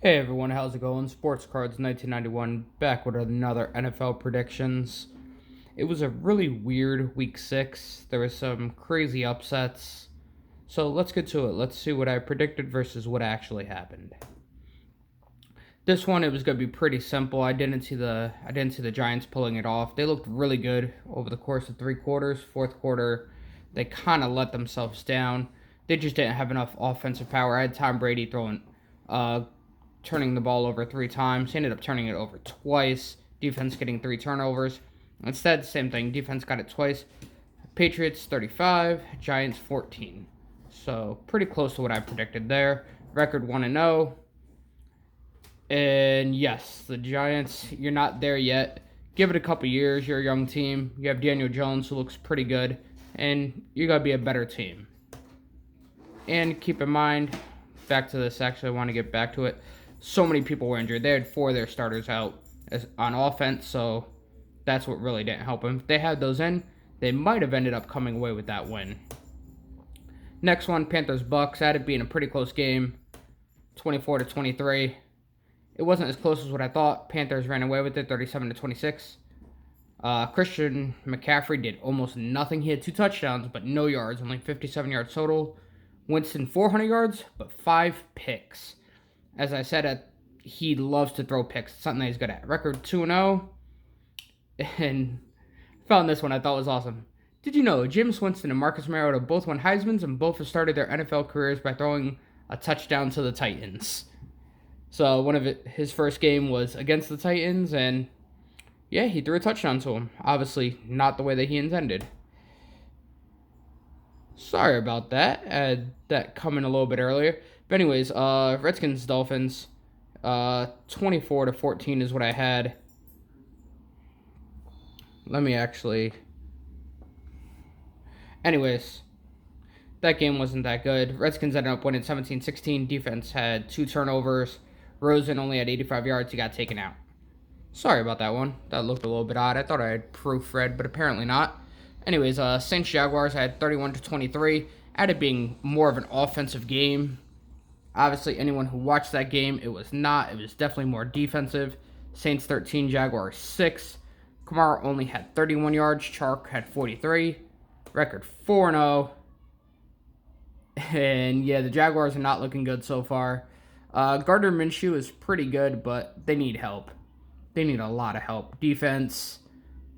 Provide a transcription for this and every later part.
Hey everyone, how's it going? Sports Cards 1991 back with another NFL predictions. It was a really weird week 6. There was some crazy upsets. So let's get to it. Let's see what I predicted versus what actually happened. This one it was going to be pretty simple. I didn't see the Giants pulling it off. They looked really good over the course of 3 quarters. Fourth quarter, they kind of let themselves down. They just didn't have enough offensive power. I had Tom Brady turning the ball over 3 times. He ended up turning it over twice. Defense getting 3 turnovers. Instead, same thing. Defense got it twice. Patriots 35, Giants 14. So pretty close to what I predicted there. Record 1-0. And yes, the Giants, you're not there yet. Give it a couple years. You're a young team. You have Daniel Jones, who looks pretty good. And you got to be a better team. And keep in mind, back to this, actually, I want to get back to it. So many people were injured. They had 4 of their starters out on offense, so that's what really didn't help them. If they had those in, they might have ended up coming away with that win. Next one, Panthers-Bucks. That had been a pretty close game, 24-23. It wasn't as close as what I thought. Panthers ran away with it, 37-26. Christian McCaffrey did almost nothing. He had 2 touchdowns, but no yards, only 57 yards total. Winston 400 yards, but 5 picks. As I said, he loves to throw picks. It's something that he's good at. Record 2-0. And found this one I thought was awesome. Did you know Jameis Winston and Marcus Mariota both won Heismans and both have started their NFL careers by throwing a touchdown to the Titans? So his first game was against the Titans, and yeah, he threw a touchdown to him. Obviously, not the way that he intended. Sorry about that. I had that coming a little bit earlier. But anyways, Redskins Dolphins, 24-14 is what I had. Let me actually. Anyways, that game wasn't that good. Redskins ended up winning 17-16. Defense had 2 turnovers. Rosen only had 85 yards. He got taken out. Sorry about that one. That looked a little bit odd. I thought I had proofread, but apparently not. Anyways, Saints Jaguars had 31-23. At it being more of an offensive game. Obviously, anyone who watched that game, it was not. It was definitely more defensive. Saints 13, Jaguars 6. Kamara only had 31 yards. Chark had 43. Record 4-0. And yeah, the Jaguars are not looking good so far. Gardner Minshew is pretty good, but they need help. They need a lot of help. Defense,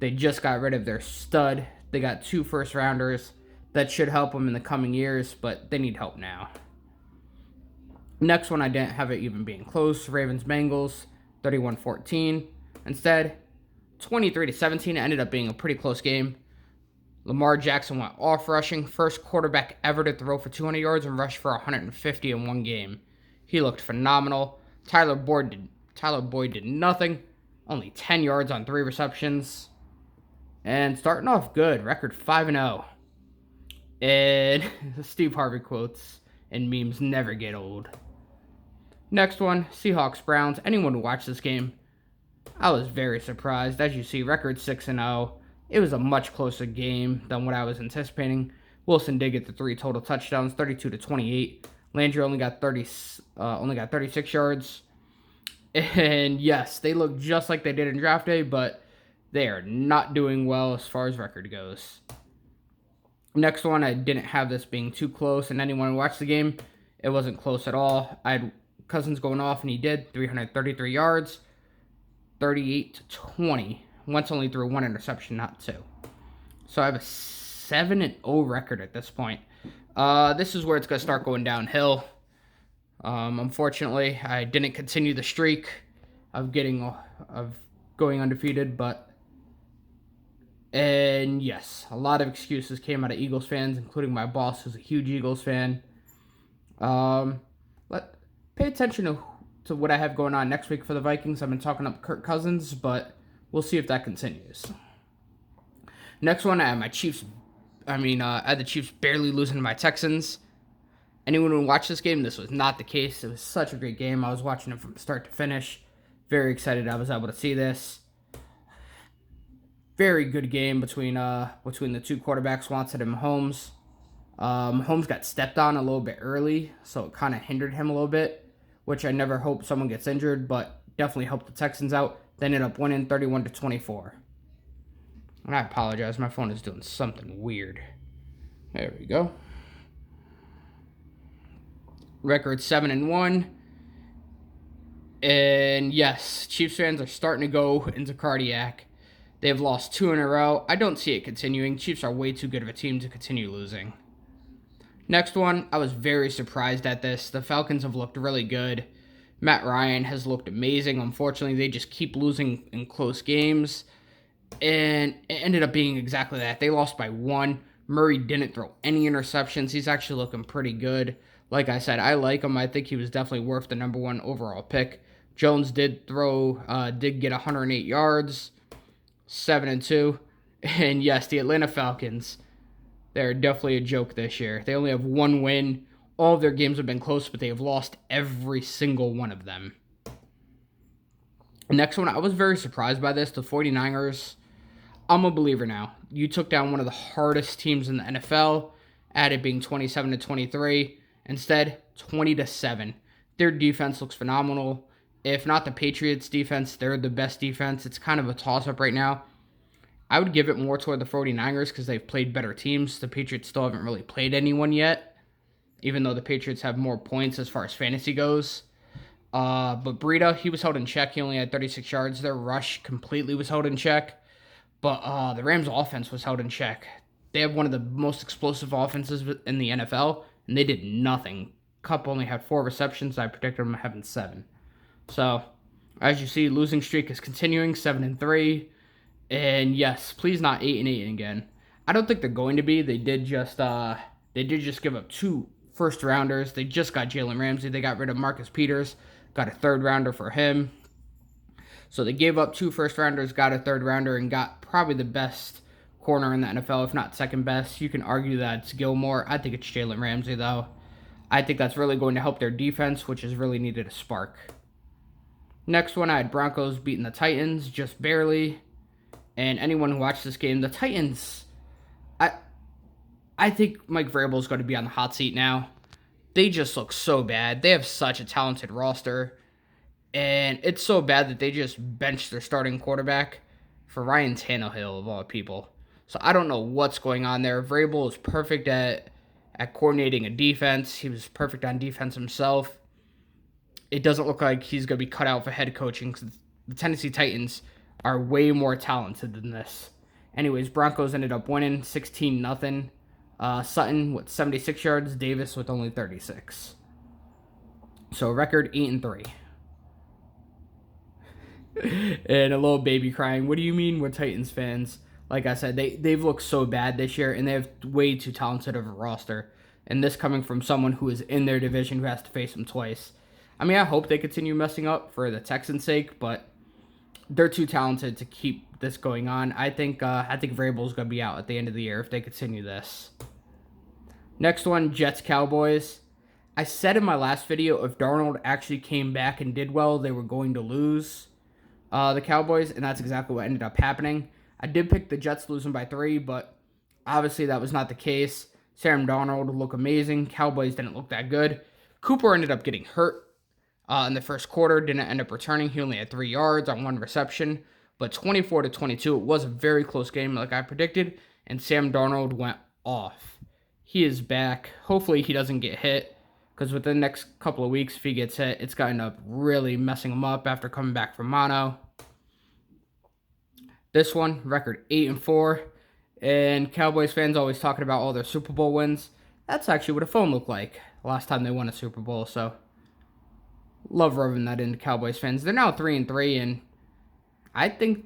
they just got rid of their stud. They got 2 first-rounders. That should help them in the coming years, but they need help now. Next one, I didn't have it even being close. Ravens-Bengals, 31-14. Instead, 23-17. It ended up being a pretty close game. Lamar Jackson went off rushing. First quarterback ever to throw for 200 yards and rush for 150 in one game. He looked phenomenal. Tyler Boyd did nothing. Only 10 yards on 3 receptions. And starting off good. Record 5-0. And Steve Harvey quotes and memes never get old. Next one, Seahawks-Browns. Anyone who watched this game, I was very surprised. As you see, record 6-0. It was a much closer game than what I was anticipating. Wilson did get the 3 total touchdowns, 32-28. Landry only got 36 yards. And yes, they look just like they did in draft day, but they are not doing well as far as record goes. Next one, I didn't have this being too close, and anyone who watched the game, it wasn't close at all. I had Cousins going off, and he did 333 yards, 38-20. Wentz only threw 1 interception, not 2. So I have a 7-0 record at this point. This is where it's going to start going downhill. Unfortunately, I didn't continue the streak of going undefeated, and yes, a lot of excuses came out of Eagles fans, including my boss, who's a huge Eagles fan. Pay attention to what I have going on next week for the Vikings. I've been talking up Kirk Cousins, but we'll see if that continues. Next one, I have I had the Chiefs barely losing to my Texans. Anyone who watched this game, this was not the case. It was such a great game. I was watching it from start to finish. Very excited I was able to see this. Very good game between the 2 quarterbacks, Watson and Mahomes. Mahomes got stepped on a little bit early, so it kind of hindered him a little bit. which I never hope someone gets injured, but definitely helped the Texans out. They ended up winning 31-24. And I apologize, my phone is doing something weird. There we go. Record 7-1. And yes, Chiefs fans are starting to go into cardiac. They've lost 2 in a row. I don't see it continuing. Chiefs are way too good of a team to continue losing. Next one, I was very surprised at this. The Falcons have looked really good. Matt Ryan has looked amazing. Unfortunately, they just keep losing in close games. And it ended up being exactly that. They lost by 1. Murray didn't throw any interceptions. He's actually looking pretty good. Like I said, I like him. I think he was definitely worth the number 1 overall pick. Jones did get 108 yards, 7-2. And yes, the Atlanta Falcons, they're definitely a joke this year. They only have 1 win. All of their games have been close, but they have lost every single one of them. Next one, I was very surprised by this. The 49ers, I'm a believer now. You took down one of the hardest teams in the NFL, at it being 27-23. Instead, 20-7. Their defense looks phenomenal. If not the Patriots' defense, they're the best defense. It's kind of a toss-up right now. I would give it more toward the 49ers because they've played better teams. The Patriots still haven't really played anyone yet, even though the Patriots have more points as far as fantasy goes. But Breida, he was held in check. He only had 36 yards. Their rush completely was held in check. But the Rams' offense was held in check. They have one of the most explosive offenses in the NFL, and they did nothing. Kupp only had 4 receptions. I predicted them having 7. So, as you see, losing streak is continuing, 7-3. And yes, please not 8-8 again. I don't think they're going to be. They did just give up 2 first rounders. They just got Jalen Ramsey. They got rid of Marcus Peters. Got a 3rd rounder for him. So they gave up 2 first rounders, got a 3rd rounder, and got probably the best corner in the NFL, if not second best. You can argue that it's Gilmore. I think it's Jalen Ramsey, though. I think that's really going to help their defense, which has really needed a spark. Next one, I had Broncos beating the Titans, just barely. And anyone who watched this game, the Titans, I think Mike Vrabel is going to be on the hot seat now. They just look so bad. They have such a talented roster. And it's so bad that they just benched their starting quarterback for Ryan Tannehill, of all people. So I don't know what's going on there. Vrabel is perfect at coordinating a defense. He was perfect on defense himself. It doesn't look like he's going to be cut out for head coaching because the Tennessee Titans are way more talented than this. Anyways, Broncos ended up winning 16-0. Sutton with 76 yards, Davis with only 36. So record 8-3. And a little baby crying. What do you mean we're Titans fans? Like I said, they've looked so bad this year, and they have way too talented of a roster. And this coming from someone who is in their division who has to face them twice. I mean, I hope they continue messing up for the Texans' sake, but they're too talented to keep this going on. I think Vrabel's going to be out at the end of the year if they continue this. Next one, Jets-Cowboys. I said in my last video, if Darnold actually came back and did well, they were going to lose the Cowboys, and that's exactly what ended up happening. I did pick the Jets losing by 3, but obviously that was not the case. Sam Darnold looked amazing. Cowboys didn't look that good. Cooper ended up getting hurt in the first quarter, didn't end up returning. He only had 3 yards on 1 reception, but 24-22, it was a very close game like I predicted, and Sam Darnold went off. He is back. Hopefully he doesn't get hit, because within the next couple of weeks, if he gets hit, it's going to end up really messing him up after coming back from mono. This one, record 8-4, and Cowboys fans always talking about all their Super Bowl wins. That's actually what a phone looked like last time they won a Super Bowl, so love rubbing that into Cowboys fans. They're now 3-3, and I think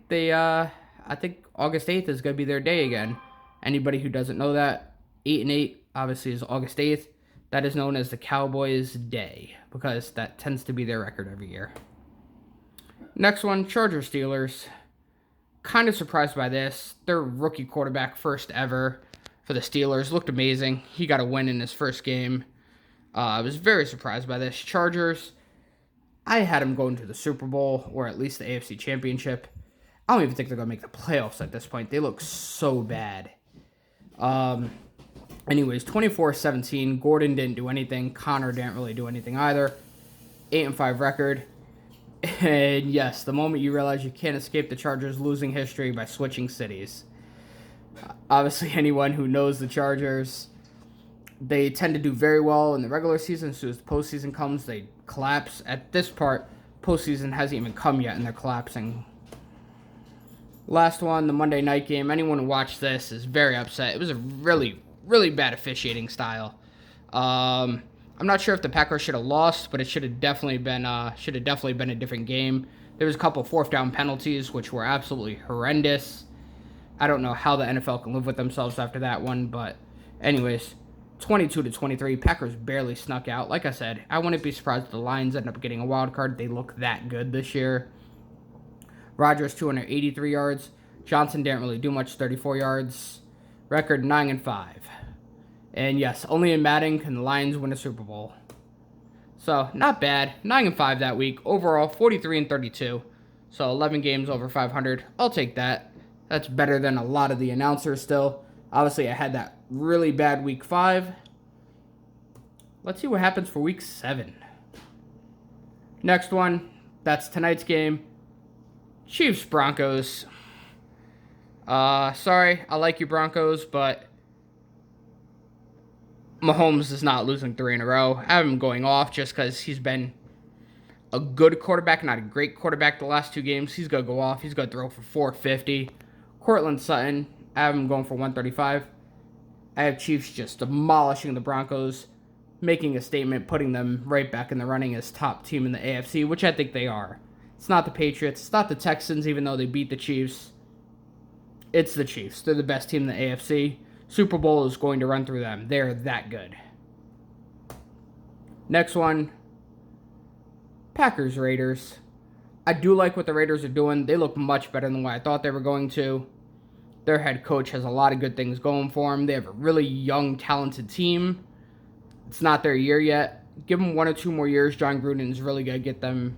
August 8th is going to be their day again. Anybody who doesn't know that, 8-8 obviously is August 8th. That is known as the Cowboys' Day because that tends to be their record every year. Next one, Chargers-Steelers. Kind of surprised by this. Their rookie quarterback, first ever for the Steelers, looked amazing. He got a win in his first game. I was very surprised by this. Chargers, I had them going to the Super Bowl or at least the AFC Championship. I don't even think they're going to make the playoffs at this point. They look so bad. Anyways, 24-17. Gordon didn't do anything. Connor didn't really do anything either. 8-5 record. And yes, the moment you realize you can't escape the Chargers losing history by switching cities. Obviously, anyone who knows the Chargers, they tend to do very well in the regular season. As soon as the postseason comes, they collapse. At this part, postseason hasn't even come yet, and they're collapsing. Last one, the Monday night game. Anyone who watched this is very upset. It was a really, really bad officiating style. I'm not sure if the Packers should have lost, but it should have definitely been a different game. There was a couple fourth down penalties which were absolutely horrendous. I don't know how the NFL can live with themselves after that one, but anyways, 22-23. Packers barely snuck out. Like I said, I wouldn't be surprised if the Lions end up getting a wild card. They look that good this year. Rodgers 283 yards. Johnson didn't really do much, 34 yards. Record 9-5. And yes, only in Madden can the Lions win a Super Bowl. So, not bad. 9-5 that week. Overall, 43-32. So, 11 games over 500. I'll take that. That's better than a lot of the announcers still. Obviously, I had that really bad week 5. Let's see what happens for week 7. Next one, that's tonight's game. Chiefs-Broncos. Sorry, I like you Broncos, but Mahomes is not losing 3 in a row. I have him going off just because he's been a good quarterback, not a great quarterback the last 2 games. He's going to go off. He's going to throw for 450. Cortland Sutton, I have him going for 135. I have Chiefs just demolishing the Broncos, making a statement, putting them right back in the running as top team in the AFC, which I think they are. It's not the Patriots. It's not the Texans, even though they beat the Chiefs. It's the Chiefs. They're the best team in the AFC. Super Bowl is going to run through them. They're that good. Next one, Packers-Raiders. I do like what the Raiders are doing. They look much better than what I thought they were going to. Their head coach has a lot of good things going for them. They have a really young, talented team. It's not their year yet. Give them 1 or 2 more years. John Gruden is really going to get them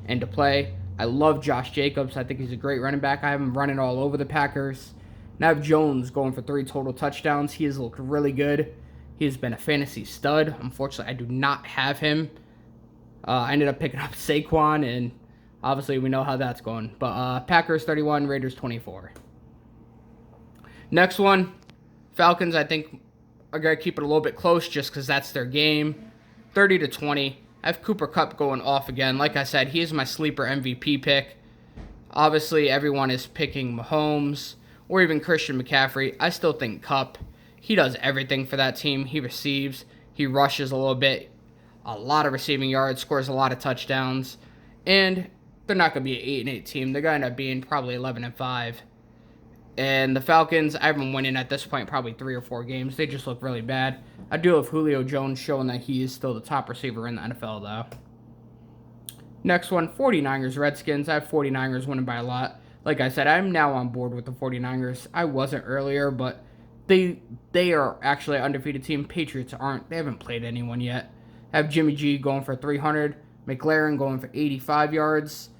into play. I love Josh Jacobs. I think he's a great running back. I have him running all over the Packers. And I have Jones going for 3 total touchdowns. He has looked really good. He has been a fantasy stud. Unfortunately, I do not have him. I ended up picking up Saquon, and obviously we know how that's going. But Packers 31, Raiders 24. Next one, Falcons, I think, are going to keep it a little bit close just because that's their game. 30-20. I have Cooper Kupp going off again. Like I said, he is my sleeper MVP pick. Obviously, everyone is picking Mahomes or even Christian McCaffrey. I still think Kupp, he does everything for that team. He receives, he rushes a little bit, a lot of receiving yards, scores a lot of touchdowns, and they're not going to be an 8-8 team. They're going to end up being probably 11-5. And the Falcons, I have them winning at this point probably 3 or 4 games. They just look really bad. I do have Julio Jones showing that he is still the top receiver in the NFL, though. Next one, 49ers, Redskins. I have 49ers winning by a lot. Like I said, I'm now on board with the 49ers. I wasn't earlier, but they are actually an undefeated team. Patriots aren't. They haven't played anyone yet. I have Jimmy G going for 300. McLaren going for 85 yards.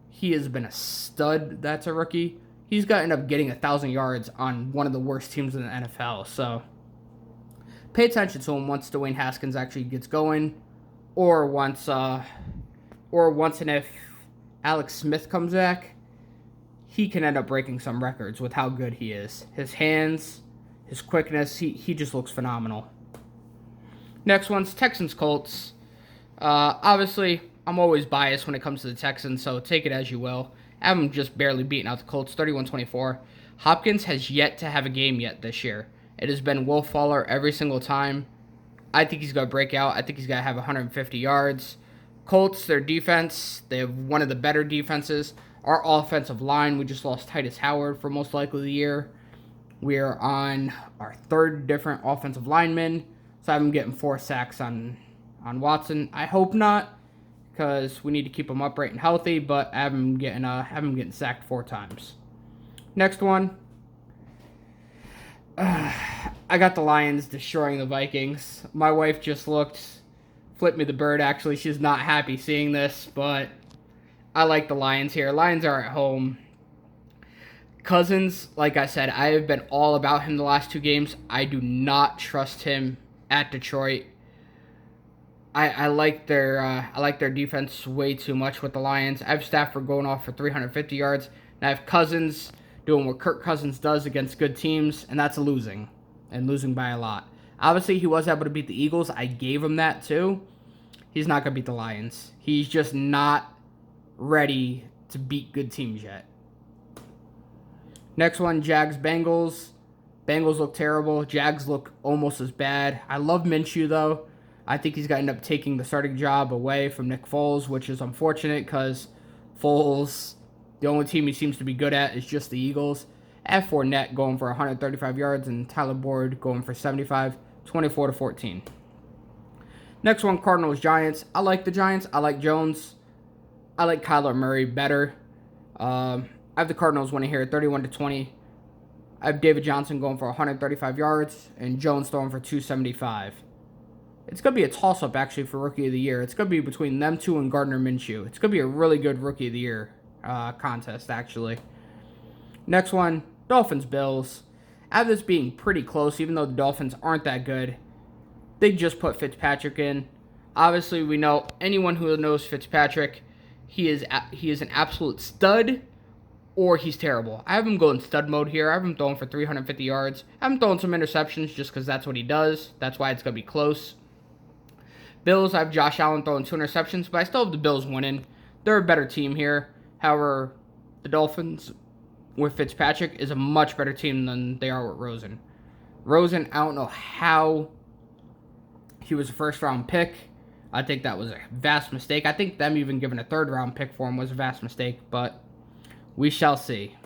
He has been a stud. That's a rookie. He's got to end up getting 1,000 yards on one of the worst teams in the NFL. So pay attention to him once Dwayne Haskins actually gets going, or once and if Alex Smith comes back, he can end up breaking some records with how good he is. His hands, his quickness, he just looks phenomenal. Next one's Texans-Colts. Obviously, I'm always biased when it comes to the Texans, so take it as you will. I have them just barely beating out the Colts, 31-24. Hopkins has yet to have a game yet this year. It has been Will Fuller every single time. I think he's going to break out. I think he's going to have 150 yards. Colts, their defense, they have one of the better defenses. Our offensive line, we just lost Titus Howard for most likely the year. We are on our 3rd different offensive lineman. So I'm getting 4 sacks on Watson. I hope not, because we need to keep him upright and healthy, but I have him getting sacked 4 times. Next one. I got the Lions destroying the Vikings. My wife just flipped me the bird, actually. She's not happy seeing this, but I like the Lions here. Lions are at home. Cousins, like I said, I have been all about him the last 2 games. I do not trust him at Detroit. I like their defense way too much with the Lions. I have Stafford going off for 350 yards, and I have Cousins doing what Kirk Cousins does against good teams, and that's losing, and losing by a lot. Obviously, he was able to beat the Eagles. I gave him that too. He's not going to beat the Lions. He's just not ready to beat good teams yet. Next one, Jags Bengals. Bengals look terrible. Jags look almost as bad. I love Minshew, though. I think he's going to end up taking the starting job away from Nick Foles, which is unfortunate because Foles, the only team he seems to be good at is just the Eagles. At Fournette going for 135 yards and Tyler Boyd going for 75, 24-14. Next one, Cardinals Giants. I like the Giants. I like Jones. I like Kyler Murray better. I have the Cardinals winning here, 31-20. I have David Johnson going for 135 yards and Jones throwing for 275. It's going to be a toss-up, actually, for Rookie of the Year. It's going to be between them two and Gardner Minshew. It's going to be a really good Rookie of the Year contest, actually. Next one, Dolphins-Bills. I have this being pretty close, even though the Dolphins aren't that good. They just put Fitzpatrick in. Obviously, we know anyone who knows Fitzpatrick, he is an absolute stud, or he's terrible. I have him going stud mode here. I have him throwing for 350 yards. I have him throwing some interceptions just because that's what he does. That's why it's going to be close. Bills, I have Josh Allen throwing 2 interceptions, but I still have the Bills winning. They're a better team here. However, the Dolphins with Fitzpatrick is a much better team than they are with Rosen. Rosen, I don't know how he was a first-round pick. I think that was a vast mistake. I think them even giving a third-round pick for him was a vast mistake, but we shall see.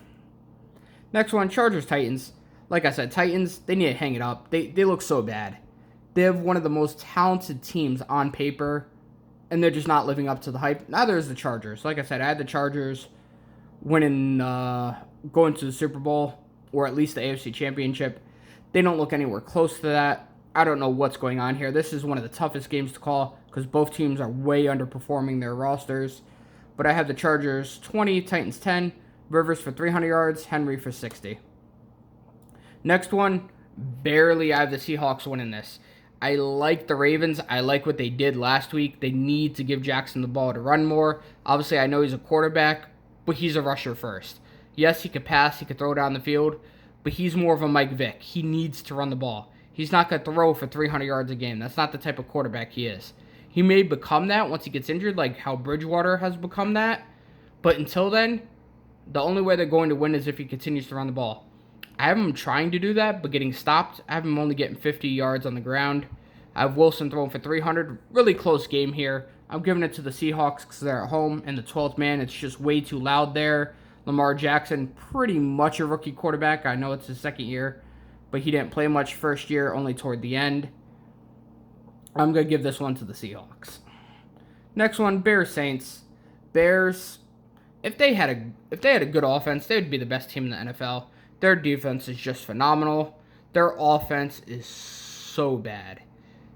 Next one, Chargers-Titans. Like I said, Titans, they need to hang it up. They look so bad. They have one of the most talented teams on paper, and they're just not living up to the hype. Neither is the Chargers. Like I said, I had the Chargers winning, going to the Super Bowl, or at least the AFC Championship. They don't look anywhere close to that. I don't know what's going on here. This is one of the toughest games to call because both teams are way underperforming their rosters. But I have the Chargers 20, Titans 10, Rivers for 300 yards, Henry for 60. Next one, barely I have the Seahawks winning this. I like the Ravens. I like what they did last week. They need to give Jackson the ball to run more. Obviously, I know he's a quarterback, but he's a rusher first. Yes, he could pass. He could throw down the field, but he's more of a Mike Vick. He needs to run the ball. He's not going to throw for 300 yards a game. That's not the type of quarterback he is. He may become that once he gets injured, like how Bridgewater has become that. But until then, the only way they're going to win is if he continues to run the ball. I have him trying to do that, but getting stopped. I have him only getting 50 yards on the ground. I have Wilson throwing for 300. Really close game here. I'm giving it to the Seahawks because they're at home. And the 12th man, it's just way too loud there. Lamar Jackson, pretty much a rookie quarterback. I know it's his second year, but he didn't play much first year, only toward the end. I'm going to give this one to the Seahawks. Next one, Bears-Saints. Bears, if they had a good offense, they would be the best team in the NFL. Their defense is just phenomenal. Their offense is so bad.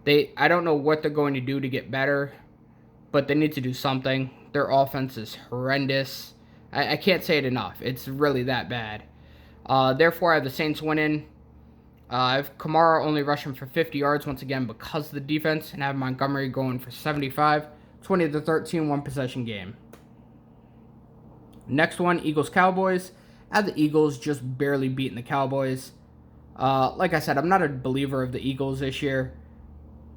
I don't know what they're going to do to get better, but they need to do something. Their offense is horrendous. I can't say it enough. It's really that bad. Therefore, I have the Saints winning. I have Kamara only rushing for 50 yards once again because of the defense, and I have Montgomery going for 75, 20-13, one-possession game. Next one, Eagles-Cowboys. I have the Eagles just barely beating the Cowboys. Like I said, I'm not a believer of the Eagles this year,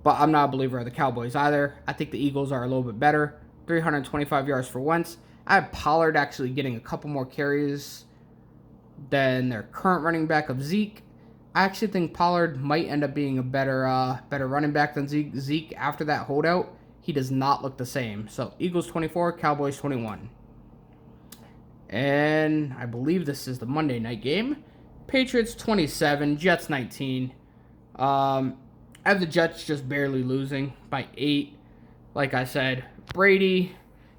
but I'm not a believer of the Cowboys either. I think the Eagles are a little bit better. 325 yards for Wentz. I have Pollard actually getting a couple more carries than their current running back of Zeke. I actually think Pollard might end up being a better running back than Zeke. Zeke, after that holdout, he does not look the same. So, Eagles 24, Cowboys 21. And I believe this is the Monday night game. Patriots 27, Jets 19. I have the Jets just barely losing by 8. Like I said, Brady,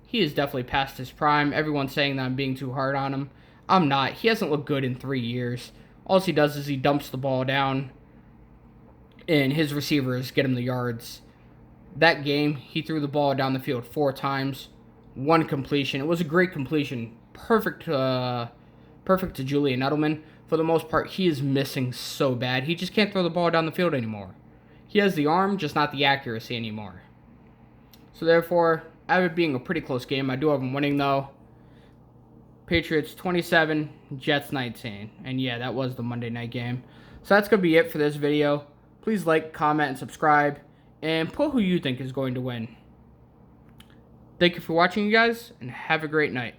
he is definitely past his prime. Everyone's saying that I'm being too hard on him. I'm not. He hasn't looked good in 3 years. All he does is he dumps the ball down, and his receivers get him the yards. That game, he threw the ball down the field 4 times, 1 completion. It was a great completion. Perfect to Julian Edelman. For the most part, he is missing so bad. He just can't throw the ball down the field anymore. He has the arm, just not the accuracy anymore. So therefore, out of it being a pretty close game, I do have them winning though. Patriots 27, Jets 19. And yeah, that was the Monday night game. So that's going to be it for this video. Please like, comment, and subscribe. And put who you think is going to win. Thank you for watching, you guys, and have a great night.